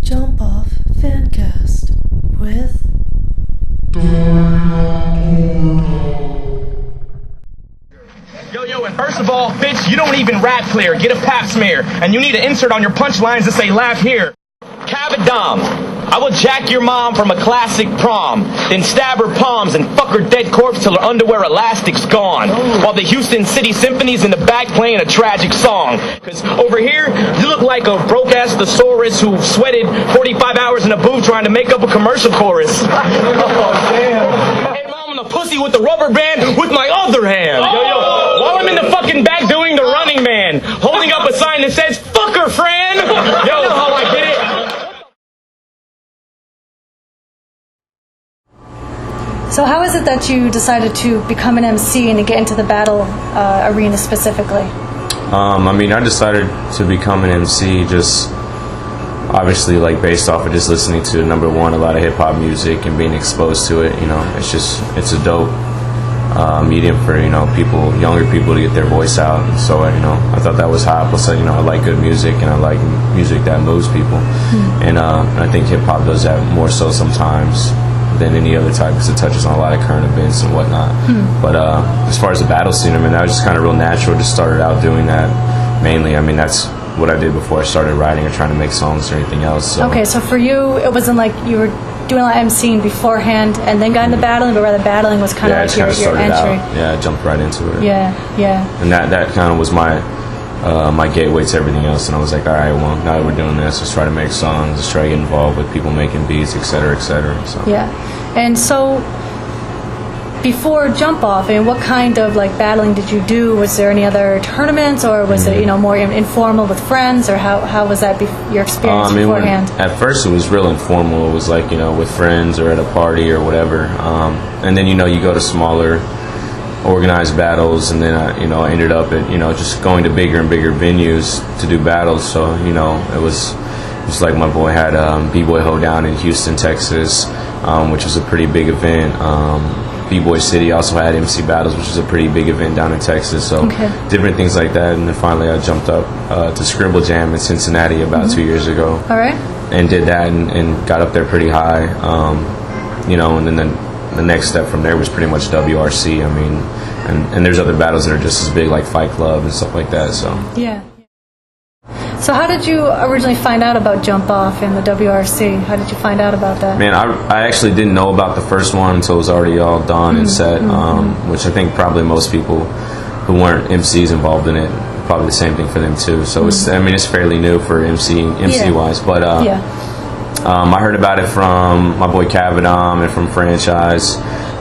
Jump Off Fancast with Yo, and first of all, bitch, you don't even rap clear. Get a pap smear. And you need an insert on your punchlines to say laugh here. Cavadom. I will jack your mom from a classic prom, then stab her palms and fuck her dead corpse till her underwear elastic's gone, while the Houston City Symphony's in the back playing a tragic song. Cause over here, you look like a broke-ass thesaurus who sweated 45 hours in a booth trying to make up a commercial chorus. Oh, damn. And mom, I'm the pussy with the rubber band with my other hand. Yo, while I'm in the fucking back doing the running man, holding up a sign that says, fuck her, Fran. Yo, how I get it? So how is it that you decided to become an MC and to get into the battle arena specifically? I decided to become an MC just obviously like based off of just listening to, number one, a lot of hip-hop music and being exposed to it. It's a dope medium for, younger people to get their voice out. And so, I thought that was hot. Plus, I like good music and I like music that moves people. And I think hip-hop does that more so sometimes than any other type because it touches on a lot of current events and whatnot. But as far as the battle scene, that was just kind of real natural. Just started out doing that mainly. That's what I did before I started writing or trying to make songs or anything else. So. Okay, so for you, it wasn't like you were doing a lot of MCing beforehand and then got into battling, but rather battling was kind of like your entry. Yeah, I jumped right into it. Yeah. And that kind of was my gateway to everything else, and I was like, all right, well, now that we're doing this, let's try to make songs, let's try to get involved with people making beats, etc. So. Yeah. And so before Jump Off, what kind of battling did you do? Was there any other tournaments, or was it more informal with friends, or how was that your experience beforehand? At first it was real informal. It was like with friends or at a party or whatever, and then you go to smaller organized battles, and then I ended up at just going to bigger and bigger venues to do battles. So it was just like my boy had B-Boy Hoedown in Houston, Texas, which was a pretty big event. B-Boy City also had MC Battles, which is a pretty big event down in Texas. So different things like that. And then finally I jumped up to Scribble Jam in Cincinnati about 2 years ago. All right. And did that and got up there pretty high. And then the next step from there was pretty much WRC. And there's other battles that are just as big, like Fight Club and stuff like that. So yeah. So how did you originally find out about Jump Off and the WRC? How did you find out about that? Man, I actually didn't know about the first one until it was already all done and set, which I think probably most people who weren't MCs involved in it, probably the same thing for them too. So it's fairly new for MC wise. But I heard about it from my boy Cavadom and from Franchise.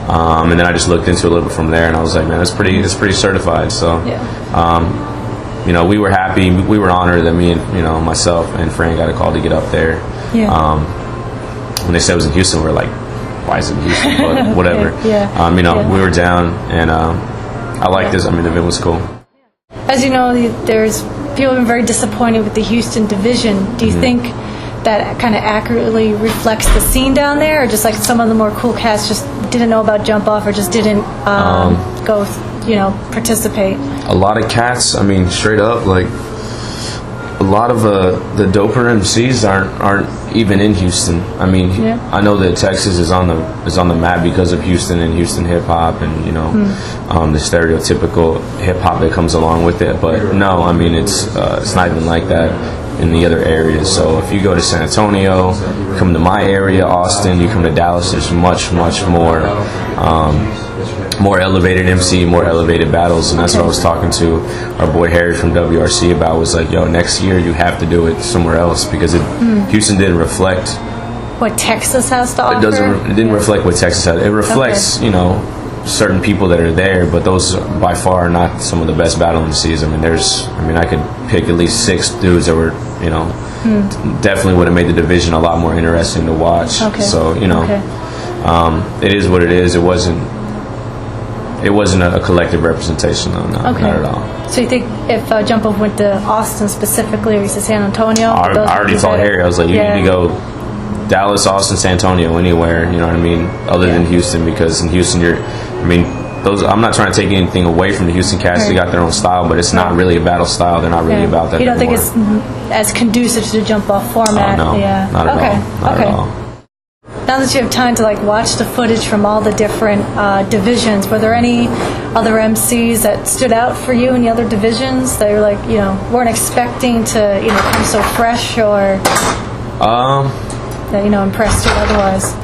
And then I just looked into it a little bit from there, and I was like, man, it's pretty certified. So, we were happy, we were honored that me and myself and Fran got a call to get up there. Yeah. When they said it was in Houston, we were like, why is it in Houston? But whatever. We were down, and I liked this. The event was cool. As you know, there's people have been very disappointed with the Houston division. Do you think that kind of accurately reflects the scene down there, or just like some of the more cool cats just didn't know about Jump Off or just didn't go participate? A lot of cats, straight up, like a lot of the doper MCs aren't even in Houston. I know that Texas is on the map because of Houston and Houston hip hop and the stereotypical hip hop that comes along with it. But no, it's not even like that in the other areas. So if you go to San Antonio, you come to my area, Austin, you come to Dallas, there's much more elevated MC, more elevated battles. And that's what I was talking to our boy Harry from WRC about. Was like, yo, next year you have to do it somewhere else because Houston didn't reflect what Texas has to offer. It didn't reflect what Texas has. It reflects certain people that are there, but those by far are not some of the best battle MCs. I could pick at least 6 dudes that were definitely would have made the division a lot more interesting to watch. So it is what it is. It wasn't a collective representation though. No, not at all. So you think if Jump Off went to Austin specifically, or to San Antonio? I already told Harry, I was like, you need to go Dallas, Austin, San Antonio, anywhere, other than Houston, because in Houston those. I'm not trying to take anything away from the Houston cats. Right. They got their own style, but it's not really a battle style. They're not really about that. You don't anymore. think it's as conducive to the jump off format? No, yeah. not at all. Not at all. Now that you have time to like watch the footage from all the different divisions, were there any other MCs that stood out for you in the other divisions that you're like, weren't expecting to, come so fresh, or that impressed you otherwise?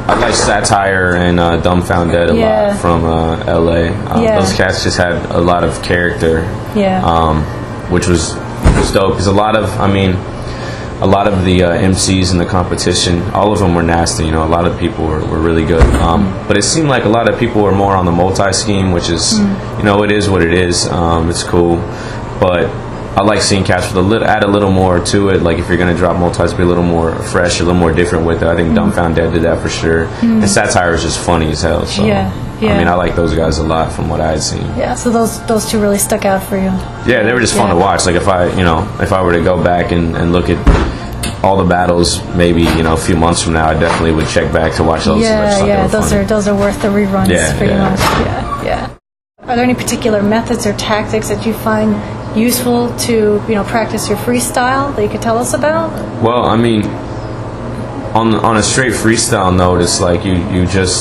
I like Satire and Dumbfounded a lot from LA. Those cats just had a lot of character, which was dope. Because a lot of the MCs in the competition, all of them were nasty. A lot of people were really good. But it seemed like a lot of people were more on the multi-scheme, which is, it is what it is. It's cool. But I like seeing cats add a little more to it. Like if you're going to drop multis, be a little more fresh, a little more different with it. I think Dumbfounded did that for sure. And Satire is just funny as hell. So, I like those guys a lot from what I had seen. Yeah, so those two really stuck out for you. Yeah, they were just fun to watch. Like if I were to go back and look at all the battles, maybe a few months from now, I definitely would check back to watch those. Those are worth the reruns. Pretty much. Yeah. Are there any particular methods or tactics that you find useful to practice your freestyle that you could tell us about? Well, on a straight freestyle note, it's like you just